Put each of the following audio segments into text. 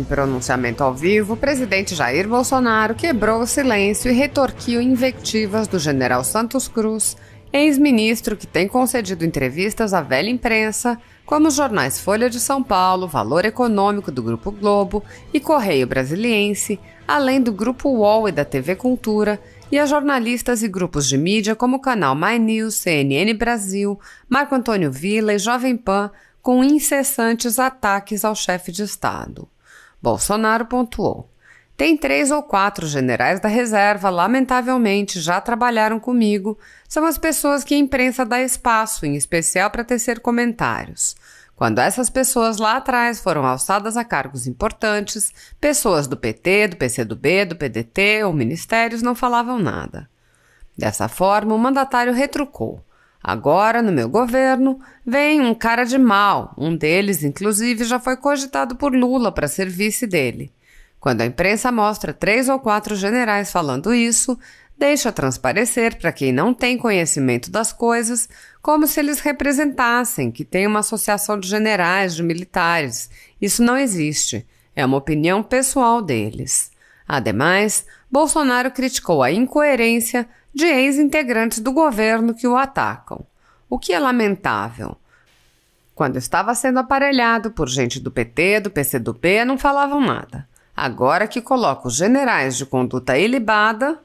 Em pronunciamento ao vivo, o presidente Jair Bolsonaro quebrou o silêncio e retorquiu invectivas do general Santos Cruz, ex-ministro que tem concedido entrevistas à velha imprensa, como os jornais Folha de São Paulo, Valor Econômico do Grupo Globo e Correio Brasiliense, além do Grupo UOL e da TV Cultura, e a jornalistas e grupos de mídia como o canal My News, CNN Brasil, Marco Antônio Villa e Jovem Pan, com incessantes ataques ao chefe de Estado. Bolsonaro pontuou: tem 3 ou 4 generais da reserva, lamentavelmente, já trabalharam comigo. São as pessoas que a imprensa dá espaço, em especial para tecer comentários. Quando essas pessoas lá atrás foram alçadas a cargos importantes, pessoas do PT, do PCdoB, do PDT ou ministérios não falavam nada. Dessa forma, o mandatário retrucou: agora, no meu governo, vem um cara de mal. Um deles, inclusive, já foi cogitado por Lula para ser vice dele. Quando a imprensa mostra 3 ou 4 generais falando isso, deixa transparecer para quem não tem conhecimento das coisas, como se eles representassem que tem uma associação de generais, de militares. Isso não existe. É uma opinião pessoal deles. Ademais, Bolsonaro criticou a incoerência de ex-integrantes do governo que o atacam. O que é lamentável. Quando estava sendo aparelhado por gente do PT, do PCdoB, não falavam nada. Agora que coloca os generais de conduta ilibada,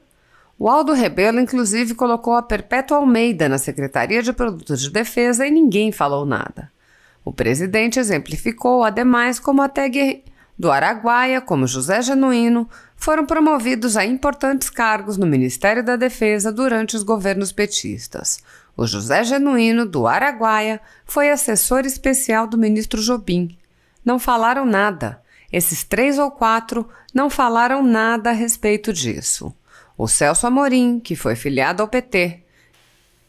o Aldo Rebelo inclusive colocou a Perpétua Almeida na Secretaria de Produtos de Defesa e ninguém falou nada. O presidente exemplificou, ademais, como até do Araguaia, como José Genuíno, foram promovidos a importantes cargos no Ministério da Defesa durante os governos petistas. O José Genuíno, do Araguaia, foi assessor especial do ministro Jobim. Não falaram nada. Esses 3 ou 4 não falaram nada a respeito disso. O Celso Amorim, que foi filiado ao PT.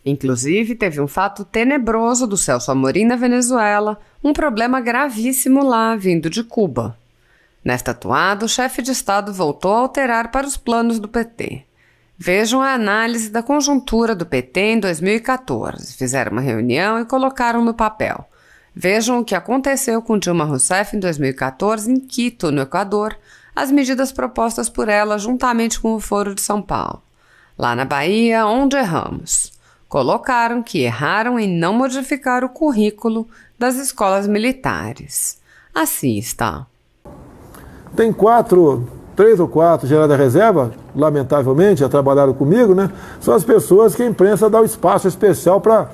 Inclusive, teve um fato tenebroso do Celso Amorim na Venezuela, um problema gravíssimo lá, vindo de Cuba. Nesta toada, o chefe de Estado voltou a alterar para os planos do PT. Vejam a análise da conjuntura do PT em 2014. Fizeram uma reunião e colocaram no papel. Vejam o que aconteceu com Dilma Rousseff em 2014 em Quito, no Equador, as medidas propostas por ela juntamente com o Foro de São Paulo. Lá na Bahia, onde erramos? Colocaram que erraram em não modificar o currículo das escolas militares. Assim está. Tem 3 ou 4 generais da reserva, lamentavelmente, já trabalharam comigo, né? São as pessoas que a imprensa dá um espaço especial para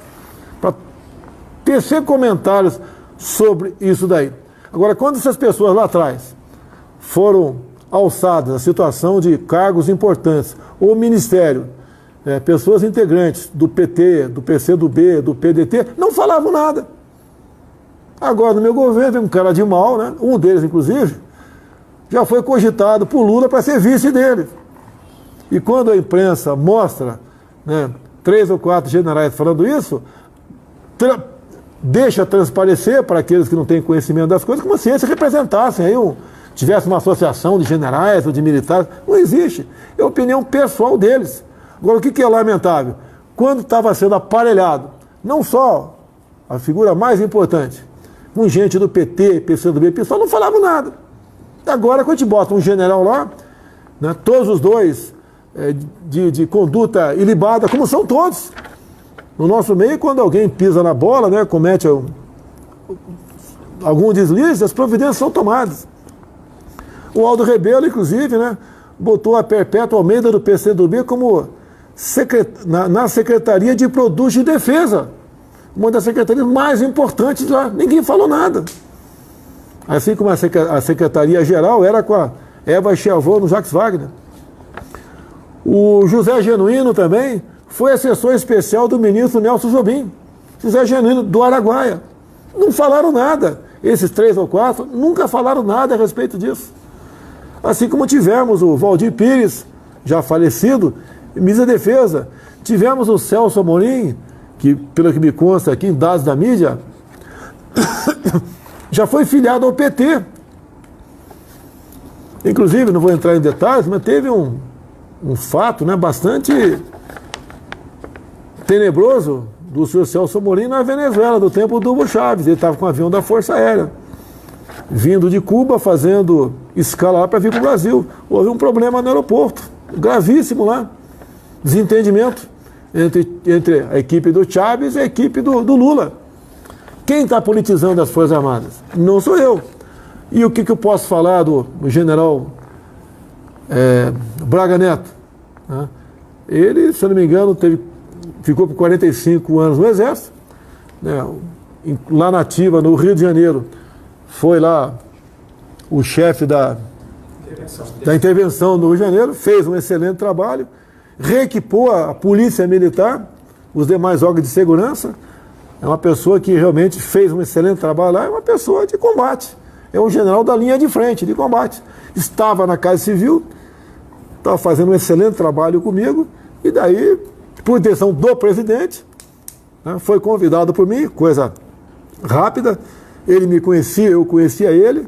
tecer comentários sobre isso daí. Agora, quando essas pessoas lá atrás foram alçadas à situação de cargos importantes, ou ministério, pessoas integrantes do PT, do PCdoB, do PDT, não falavam nada. Agora, no meu governo, vem um cara de mal, né? Um deles, inclusive, já foi cogitado por Lula para ser vice dele. E quando a imprensa mostra, né, 3 ou 4 generais falando isso, deixa transparecer para aqueles que não têm conhecimento das coisas, como se eles representassem aí tivesse uma associação de generais ou de militares. Não existe. É a opinião pessoal deles. Agora, o que é lamentável? Quando estava sendo aparelhado, não só a figura mais importante, com gente do PT, PCdoB, PSOL, não falavam nada. Agora, quando a gente bota um general lá, né, todos os dois de conduta ilibada, como são todos. No nosso meio, quando alguém pisa na bola, né, comete algum deslize, as providências são tomadas. O Aldo Rebelo, inclusive, né, botou a Perpétua Almeida do PCdoB como na Secretaria de Produtos de Defesa, uma das secretarias mais importantes lá. Ninguém falou nada. Assim como a Secretaria-Geral era com a Eva Schiavon no Jacques Wagner. O José Genuíno também foi assessor especial do ministro Nelson Jobim. José Genuíno, do Araguaia. Não falaram nada. Esses 3 ou 4 nunca falaram nada a respeito disso. Assim como tivemos o Valdir Pires, já falecido, ministro da Defesa. Tivemos o Celso Amorim, que, pelo que me consta aqui em dados da mídia, já foi filiado ao PT. Inclusive, não vou entrar em detalhes, mas teve um fato, né, bastante tenebroso do senhor Celso Amorim na Venezuela, do tempo do Hugo Chávez. Ele estava com o avião da Força Aérea. vindo de Cuba, fazendo escala lá para vir para o Brasil. Houve um problema no aeroporto, gravíssimo lá, desentendimento entre a equipe do Chávez e a equipe do Lula. Quem está politizando as Forças Armadas? Não sou eu. E o que eu posso falar do general Braga Neto? Né? Ele, se eu não me engano, ficou por 45 anos no Exército, né? Lá na ativa, no Rio de Janeiro, foi lá o chefe da intervenção no Rio de Janeiro, fez um excelente trabalho, reequipou a polícia militar, os demais órgãos de segurança. É uma pessoa que realmente fez um excelente trabalho lá, é uma pessoa de combate, é um general da linha de frente, de combate. Estava na Casa Civil, estava fazendo um excelente trabalho comigo, e daí, por intenção do presidente, né, foi convidado por mim, coisa rápida, ele me conhecia, eu conhecia ele,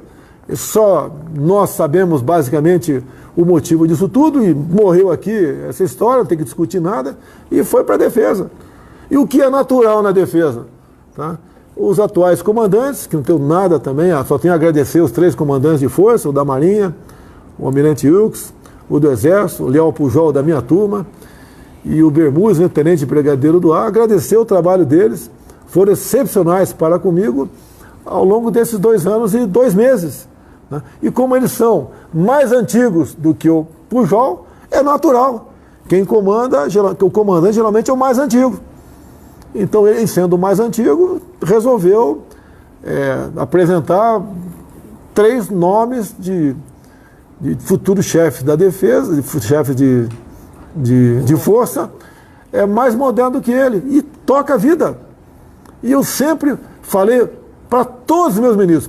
só nós sabemos basicamente o motivo disso tudo, e morreu aqui essa história, não tem que discutir nada, e foi para a defesa. E o que é natural na defesa? Tá? Os atuais comandantes, que não tenho nada também, só tenho a agradecer os 3 comandantes de força, o da Marinha, o Almirante Wilkes, o do Exército, o Leal Pujol da minha turma, e o Bermúdez, né, tenente brigadeiro do ar, agradecer o trabalho deles, foram excepcionais para comigo ao longo desses 2 anos e 2 meses. Né? E como eles são mais antigos do que o Pujol, é natural. Quem comanda, o comandante geralmente é o mais antigo. Então, ele sendo o mais antigo, resolveu apresentar 3 nomes de futuros chefes da defesa, chefes de força, mais moderno do que ele, e toca a vida. E eu sempre falei para todos os meus ministros,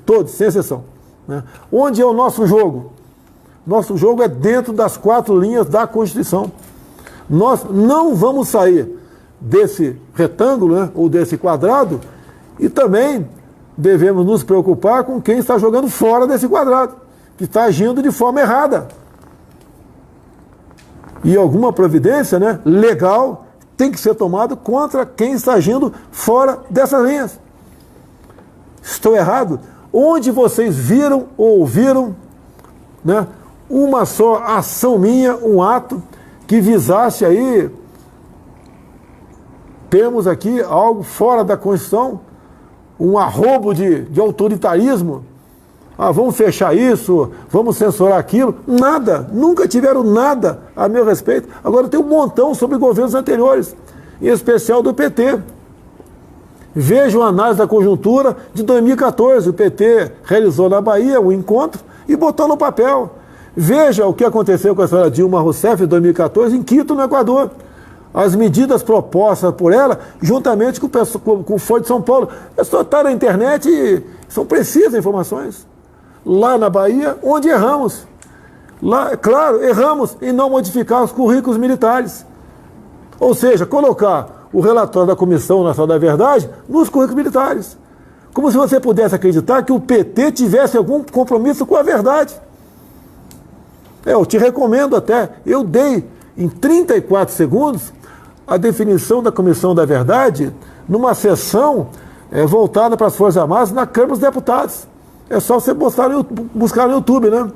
todos, sem exceção, né? Onde é o nosso jogo? Nosso jogo é dentro das 4 linhas da Constituição. Nós não vamos sair desse retângulo, né, ou desse quadrado, e também devemos nos preocupar com quem está jogando fora desse quadrado, que está agindo de forma errada. E alguma providência, né, legal tem que ser tomada contra quem está agindo fora dessas linhas. Estou errado? Onde vocês viram ou ouviram, né, uma só ação minha, um ato que visasse aí, temos aqui algo fora da Constituição, um arrobo de autoritarismo, vamos fechar isso, vamos censurar aquilo, nada, nunca tiveram nada a meu respeito. Agora tem um montão sobre governos anteriores, em especial do PT. Vejam a análise da conjuntura de 2014, o PT realizou na Bahia um encontro e botou no papel. Veja o que aconteceu com a senhora Dilma Rousseff em 2014 em Quito, no Equador. As medidas propostas por ela, juntamente com o Foro de São Paulo. É só estar na internet e são precisas informações. Lá na Bahia, onde erramos. Lá, claro, erramos em não modificar os currículos militares. Ou seja, colocar o relatório da Comissão Nacional da Verdade nos currículos militares. Como se você pudesse acreditar que o PT tivesse algum compromisso com a verdade. Eu te recomendo até, eu dei em 34 segundos a definição da Comissão da Verdade numa sessão voltada para as Forças Armadas na Câmara dos Deputados. É só você buscar no YouTube, né?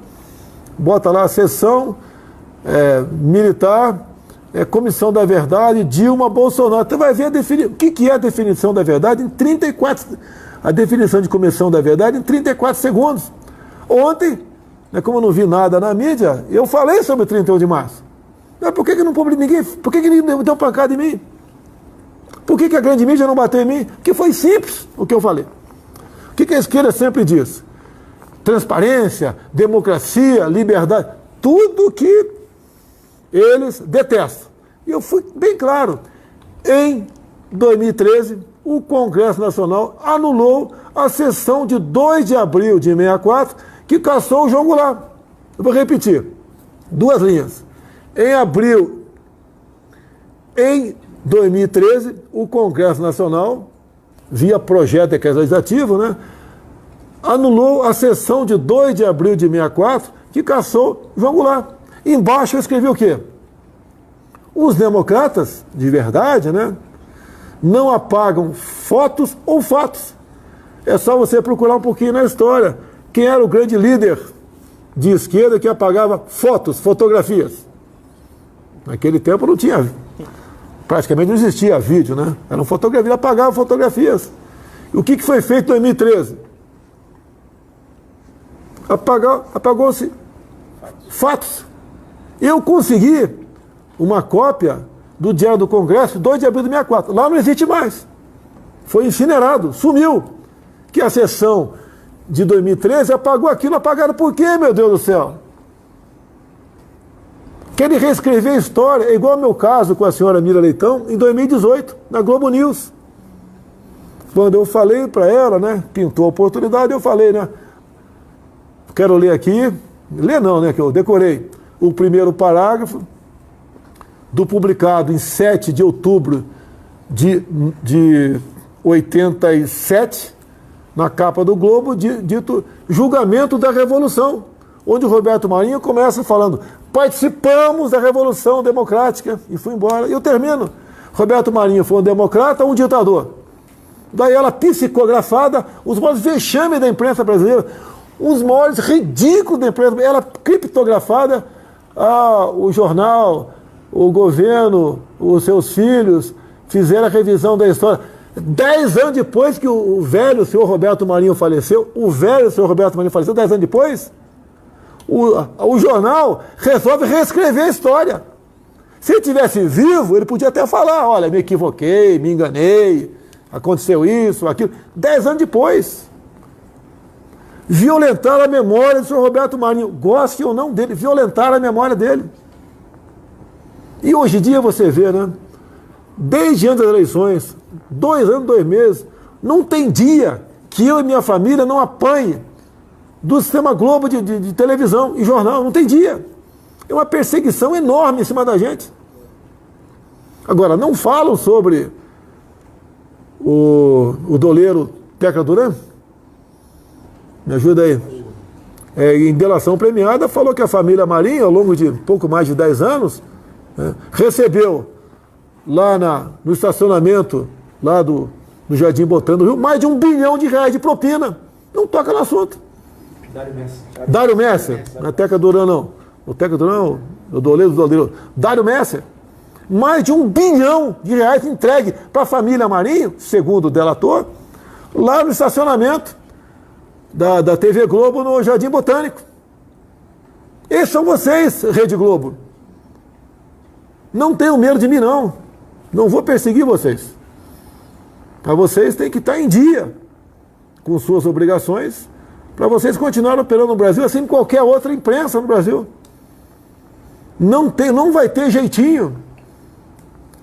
Bota lá a sessão militar, Comissão da Verdade, Dilma, Bolsonaro. Você vai ver o que é a definição da verdade em 34... A definição de Comissão da Verdade em 34 segundos. Ontem, como eu não vi nada na mídia, eu falei sobre o 31 de março. Por que não publicou ninguém? Por que ninguém deu pancada em mim? Por que a grande mídia não bateu em mim? Porque foi simples o que eu falei. O que a esquerda sempre diz? Transparência, democracia, liberdade, tudo que eles detestam. E eu fui bem claro. Em 2013, o Congresso Nacional anulou a sessão de 2 de abril de 64, que cassou o João Goulart. Eu vou repetir, 2 linhas. Em 2013, o Congresso Nacional, via projeto de decreto legislativo, né, anulou a sessão de 2 de abril de 64, que cassou João Goulart. Embaixo eu escrevi o quê? Os democratas, de verdade, né, não apagam fotos ou fatos. É só você procurar um pouquinho na história. Quem era o grande líder de esquerda que apagava fotografias? Naquele tempo não tinha, praticamente não existia vídeo, né? Eram fotografias, apagavam fotografias. O que foi feito em 2013? Apagou-se fatos. Eu consegui uma cópia do Diário do Congresso, 2 de abril de 64. Lá não existe mais. Foi incinerado, sumiu. Que a sessão de 2013 apagou aquilo. Apagaram por quê, meu Deus do céu? Querem reescrever a história. É igual ao meu caso com a senhora Mira Leitão, em 2018, na Globo News. Quando eu falei para ela, né, pintou a oportunidade, eu falei, né, quero ler aqui, ler não, né, que eu decorei o primeiro parágrafo do publicado em 7 de outubro de 87, na capa do Globo, dito Julgamento da Revolução, onde o Roberto Marinho começa falando, participamos da Revolução Democrática, e fui embora. E eu termino, Roberto Marinho foi um democrata ou um ditador? Daí ela psicografada, os maiores vexames da imprensa brasileira, os maiores ridículos da imprensa, ela criptografada, o jornal, o governo, os seus filhos fizeram a revisão da história. 10 anos depois que o velho senhor Roberto Marinho faleceu, 10 anos depois, o jornal resolve reescrever a história. Se ele tivesse vivo, ele podia até falar, olha, me equivoquei, me enganei, aconteceu isso, aquilo. 10 anos depois. Violentar a memória do senhor Roberto Marinho, goste ou não dele, violentar a memória dele. E hoje em dia você vê, né? Desde antes das eleições, 2 anos, 2 meses, não tem dia que eu e minha família não apanhe do sistema Globo de televisão e jornal, não tem dia. É uma perseguição enorme em cima da gente. Agora, não falam sobre o doleiro Tecla Duran? Me ajuda aí. Em delação premiada, falou que a família Marinho, ao longo de pouco mais de 10 anos, recebeu lá no estacionamento lá do Jardim Botânico do Rio, mais de R$1 bilhão de propina. Não toca no assunto. Dário Messer, não é Tecla Duran não. O Tecla Duran, o doleiro do doleiro. Dário Messer, mais de R$1 bilhão entregue para a família Marinho, segundo o delator, lá no estacionamento da TV Globo no Jardim Botânico. Esses são vocês, Rede Globo. Não tenham medo de mim, não. Não vou perseguir vocês. Mas vocês têm que estar em dia com suas obrigações para vocês continuarem operando no Brasil, assim como qualquer outra imprensa no Brasil. Não vai ter jeitinho.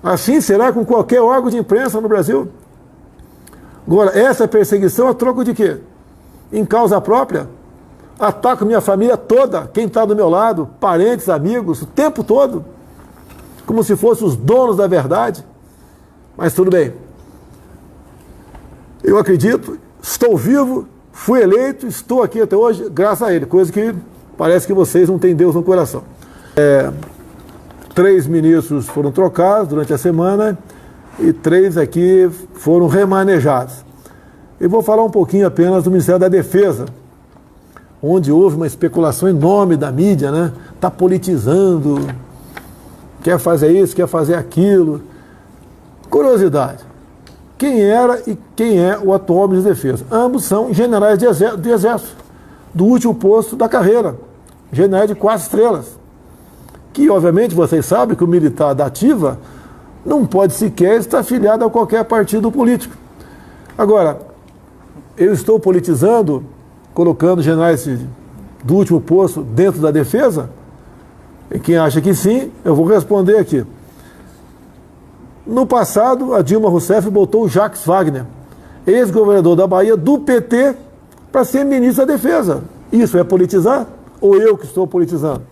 Assim será com qualquer órgão de imprensa no Brasil. Agora, essa perseguição a troco de quê? Em causa própria, ataco minha família toda, quem está do meu lado, parentes, amigos, o tempo todo, como se fossem os donos da verdade. Mas tudo bem. Eu acredito, estou vivo, fui eleito, estou aqui até hoje, graças a ele, coisa que parece que vocês não têm Deus no coração. 3 ministros foram trocados durante a semana e 3 aqui foram remanejados. Eu vou falar um pouquinho apenas do Ministério da Defesa, onde houve uma especulação enorme da mídia, né? Está politizando, quer fazer isso, quer fazer aquilo. Curiosidade, quem era e quem é o atual ministro da Defesa? Ambos são generais de exército, do último posto da carreira, generais de 4 estrelas. Que, obviamente, vocês sabem que o militar da ativa não pode sequer estar afiliado a qualquer partido político. Agora, eu estou politizando, colocando generais do último posto dentro da defesa? E quem acha que sim, eu vou responder aqui. No passado, a Dilma Rousseff botou o Jacques Wagner, ex-governador da Bahia, do PT, para ser ministro da Defesa. Isso é politizar? Ou eu que estou politizando?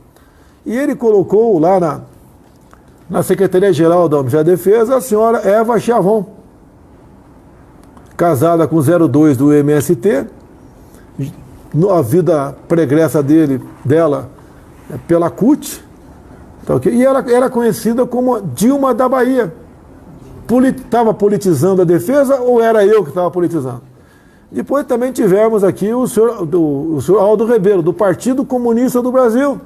E ele colocou lá na Secretaria-Geral da Defesa a senhora Eva Chavon, casada com 02 do MST, a vida pregressa dela pela CUT, tá, okay? E ela era conhecida como Dilma da Bahia. Estava politizando a defesa ou era eu que estava politizando? Depois também tivemos aqui o senhor Aldo Rebelo, do Partido Comunista do Brasil.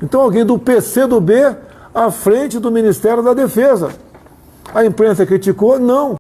Então alguém do PCdoB à frente do Ministério da Defesa. A imprensa criticou? Não.